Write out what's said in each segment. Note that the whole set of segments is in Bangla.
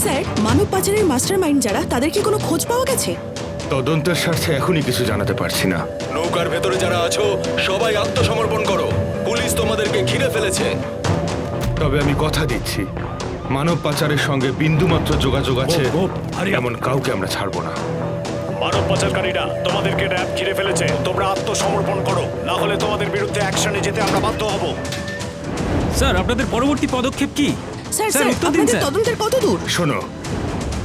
স্যার, মানব পাচারের মাস্টারমাইন্ড যারা, তাদের কি কোনো খোঁজ পাওয়া গেছে? তদন্তের স্বার্থে এখনই কিছু জানাতে পারছি না। নৌকার ভেতরে যারা আছো সবাই আত্মসমর্পণ করো, পুলিশ তোমাদেরকে ঘিরে ফেলেছে। তবে আমি কথা দিচ্ছি, মানব পাচারের সঙ্গে বিন্দুমাত্র যোগাযোগ আছে এমন কাউকে আমরা ছাড়বো না। মানব পাচারকারীরা তোমাদেরকে র্যাব ঘিরে ফেলেছে, তোমরা আত্মসমর্পণ করো, না হলে তোমাদের বিরুদ্ধে অ্যাকশনে যেতে আমরা বাধ্য হব। স্যার, আপনাদের পরবর্তী পদক্ষেপ কি? স্যার স্যার, স্যার, উত্তর দিন, আপনাদের স্যার। তদন্তের কত দূর? শোনো,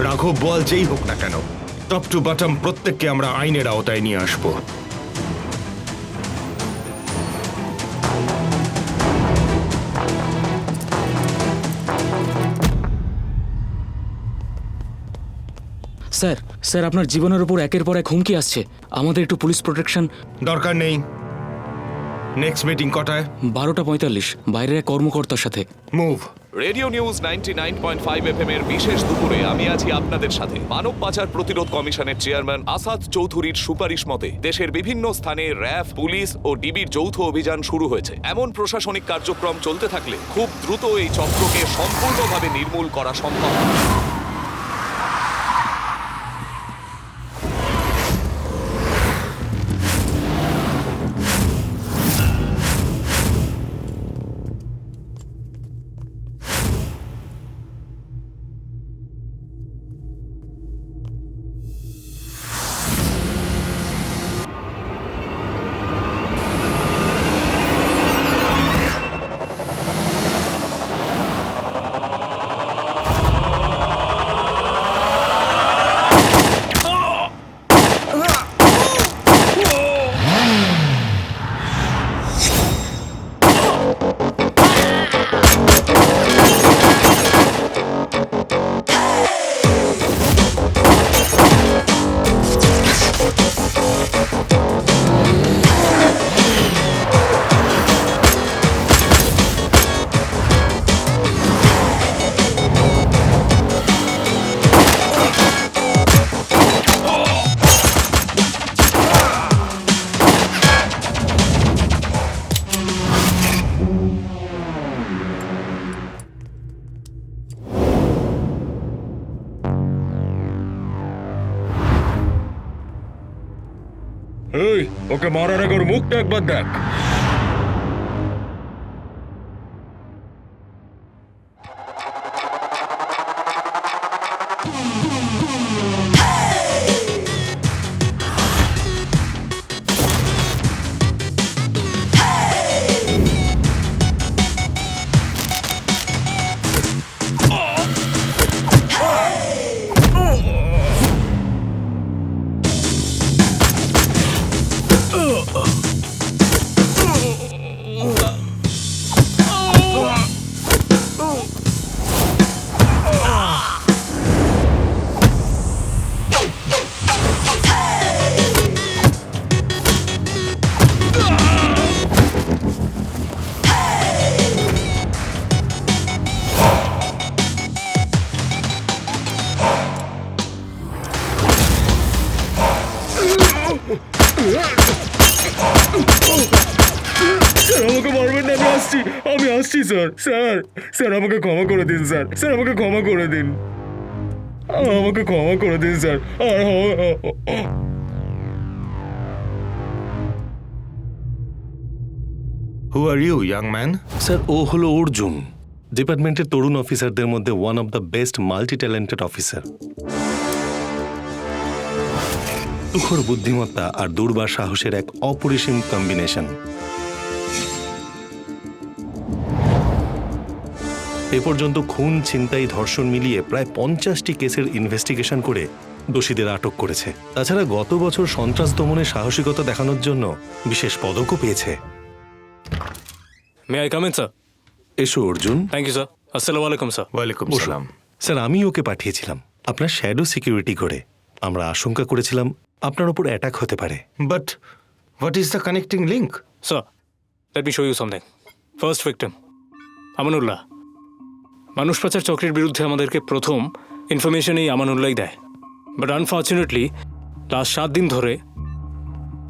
রাঘব বল যেই হোক না কেন, টপ টু বটম প্রত্যেককে আমরা আইনের আওতায় নিয়ে আসবো। স্যার, স্যার, আপনার জীবনের উপর একের পর এক হুমকি আসছে, আমাদের একটু পুলিশ প্রোটেকশন। দরকার নেই। নেক্সট মিটিং কটায়? 12:45, বাইরের এক কর্মকর্তার সাথে। মুভ। রেডিও নিউজ 99.5 FM এর বিশেষ দুপুরে আমি আছি আপনাদের সাথে। মানব পাচার প্রতিরোধ কমিশনের চেয়ারম্যান আসাদ চৌধুরীর সুপারিশ মতে দেশের বিভিন্ন স্থানে র্যাব, পুলিশ ও ডিবির যৌথ অভিযান শুরু হয়েছে। এমন প্রশাসনিক কার্যক্রম চলতে থাকলে খুব দ্রুত এই চক্রকে সম্পূর্ণভাবে নির্মূল করা সম্ভব। এই, ওকে মারার আগে ওর মুখটা একবার দেখ। আমাকে মারবেন না, আমি আসছি স্যার। স্যার, স্যার আমাকে ক্ষমা করে দিন স্যার। স্যার আমাকে ক্ষমা করে দিন, আমাকে ক্ষমা করে দিন sir. Who are you, young man? Sir, ও হলো অর্জুন, ডিপার্টমেন্টের তরুণ অফিসারদের মধ্যে one of the best multi talented officer. তুখর বুদ্ধিমত্তা আর দুর্বার সাহসের এক অপরিসীম কম্বিনেশন। এ পর্যন্ত খুন, ছিনতাই, ধর্ষণ মিলিয়ে প্রায় 50টি কেসের ইনভেস্টিগেশন করে দোষীদের আটক করেছে। তাছাড়া গত বছর সন্ত্রাস দমনে সাহসিকতা দেখানোর জন্য বিশেষ পদকও পেয়েছে। May I come in, sir? এসো অর্জুন। Thank you, sir. আসসালামু আলাইকুম, স্যার। ওয়ালাইকুম সালাম। স্যার, আমি ওকে পাঠিয়েছিলাম আপনার শ্যাডো সিকিউরিটি করে। আমরা আশঙ্কা করেছিলাম আপনার উপর অ্যাটাক হতে পারে। But what is the connecting link? Sir, let me show you something. First victim Amanullah. মানুষ পাচার চক্রের বিরুদ্ধে আমাদেরকে প্রথম ইনফরমেশন এই আমানুল্লাহ দেয়, বাট আনফর্চুনেটলি লাস্ট 7 দিন ধরে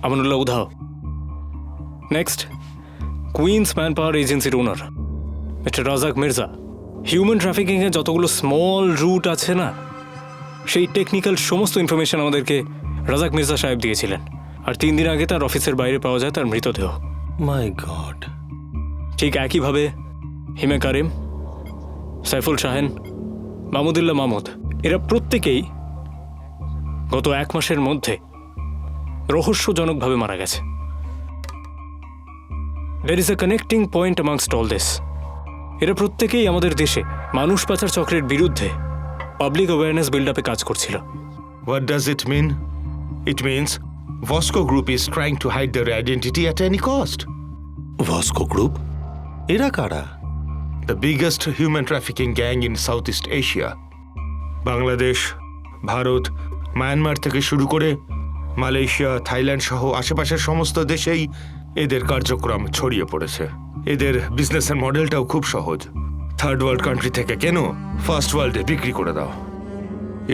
আমানুল্লাহ উধাও। নেক্সট, কুইন্স ম্যান পাওয়ার এজেন্সির ওনার মিস্টার রাজাক মির্জা, হিউম্যান ট্রাফিকিংয়ে যতগুলো স্মল রুট আছে না, সেই টেকনিক্যাল সমস্ত ইনফরমেশন আমাদেরকে রাজাক মির্জা সাহেব দিয়েছিলেন। আর 3 দিন আগে তার অফিসের বাইরে পাওয়া যায় তার মৃতদেহ। মাই গড। ঠিক একইভাবে হিমে কারিম, সাইফুল শাহেন, মাহমুদুল্লাহ মাহমুদ, এরা প্রত্যেকেই গত 1 মাসের মধ্যে রহস্যজনকভাবে মারা গেছে। There is a connecting point amongst all this. এরা প্রত্যেকেই আমাদের দেশে মানুষ পাচার চক্রের বিরুদ্ধে পাবলিক অ্যাওয়ারনেস বিল্ড আপে কাজ করছিল। What does it mean? It means Vosco Group is trying to hide their identity at any cost. Vasco group? এরা কারা? The biggest human trafficking gang in Southeast Asia. Bangladesh, Bharat, Myanmar থেকে শুরু করে মালয়েশিয়া, থাইল্যান্ড সহ আশেপাশের সমস্ত দেশেই এদের কার্যক্রম ছড়িয়ে পড়েছে। এদের বিজনেসের মডেলটাও খুব সহজ। থার্ড ওয়ার্ল্ড কান্ট্রি থেকে কেন ফার্স্ট ওয়ার্ল্ডে বিক্রি করে দাও।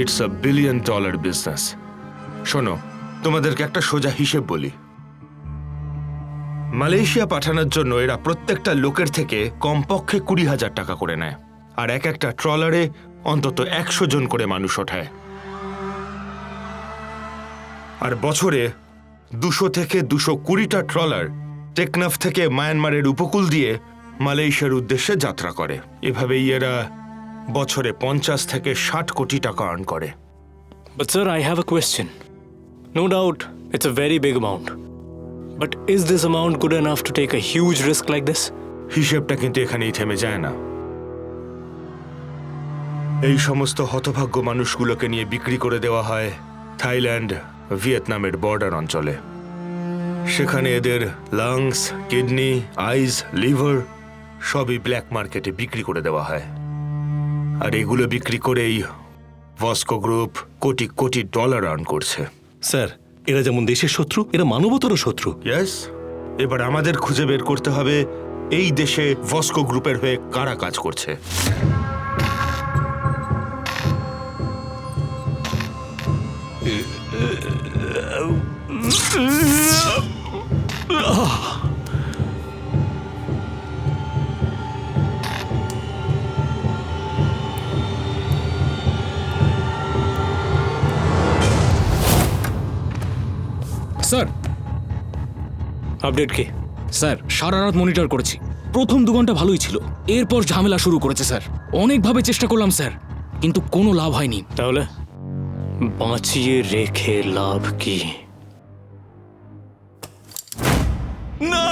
It's a $1 billion business. শোনো, তোমাদেরকে একটা সোজা হিসেব বলি। মালয়েশিয়া পাঠানোর জন্য এরা প্রত্যেকটা লোকের থেকে কমপক্ষে 20,000 টাকা করে নেয়, আর এক একটা ট্রলারে অন্তত 100 জন করে মানুষ ওঠায়। আর বছরে 200 থেকে 220টা ট্রলার টেকনাফ থেকে মায়ানমারের উপকূল দিয়ে মালয়েশিয়ার উদ্দেশ্যে যাত্রা করে। এভাবেই এরা বছরে 50 থেকে 60 কোটি টাকা আর্ন করে। But sir, I have a question. No doubt, it's a very big amount. But is this amount good enough to take a huge risk like this? হিসেবটা কিন্তু এখানেই থেমে যায় না। এই সমস্ত হতভাগ্য মানুষগুলোকে নিয়ে বিক্রি করে দেওয়া হয় থাইল্যান্ড, ভিয়েতনামের বর্ডার অঞ্চলে। সেখানে এদের লাংস, কিডনি, আইজ, লিভার সবই ব্ল্যাক মার্কেটে বিক্রি করে দেওয়া হয়। আর এগুলো বিক্রি করেই ভস্কো group crore crore dollar earn করছে। স্যার, এরা যেমন দেশের শত্রু, এরা মানবতারও শত্রু। ইয়েস, এবার আমাদের খুঁজে বের করতে হবে এই দেশে ভস্কো গ্রুপের হয়ে কারা কাজ করছে। স্যার, আপডেট কি? স্যার সারা রাত মনিটর করেছি। প্রথম 2 ঘন্টা ভালোই ছিল, এরপর ঝামেলা শুরু করেছে স্যার। অনেকভাবে চেষ্টা করলাম স্যার, কিন্তু কোনো লাভ হয়নি। তাহলে বাঁচিয়ে রেখে লাভ কি? না,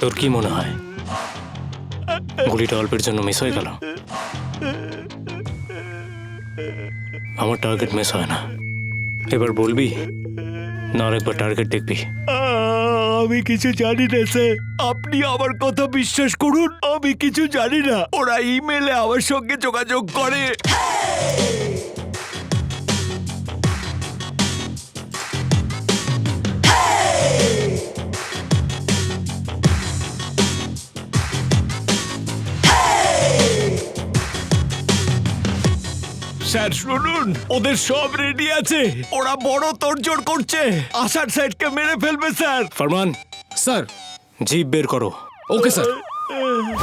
তোর কি মনে হয় গুলিটা অল্পের জন্য মিস হয়ে গেল? আমার টার্গেট মিস হয় না। এবার বলবি না আরেকবার টার্গেট দেখবি? আমি কিছু জানি না স্যার, আপনি আমার কথা বিশ্বাস করুন, আমি কিছু জানি না। ওরা ইমেলে আমার সঙ্গে যোগাযোগ করে। স্যার শুনুন, ওদের সব রেডি আছে। ওরা বড় তোড়জোড় করছে, আসার সাইডকে মেরে ফেলবে স্যার। ফরমান, স্যার, জিপ বের করো। Okay sir.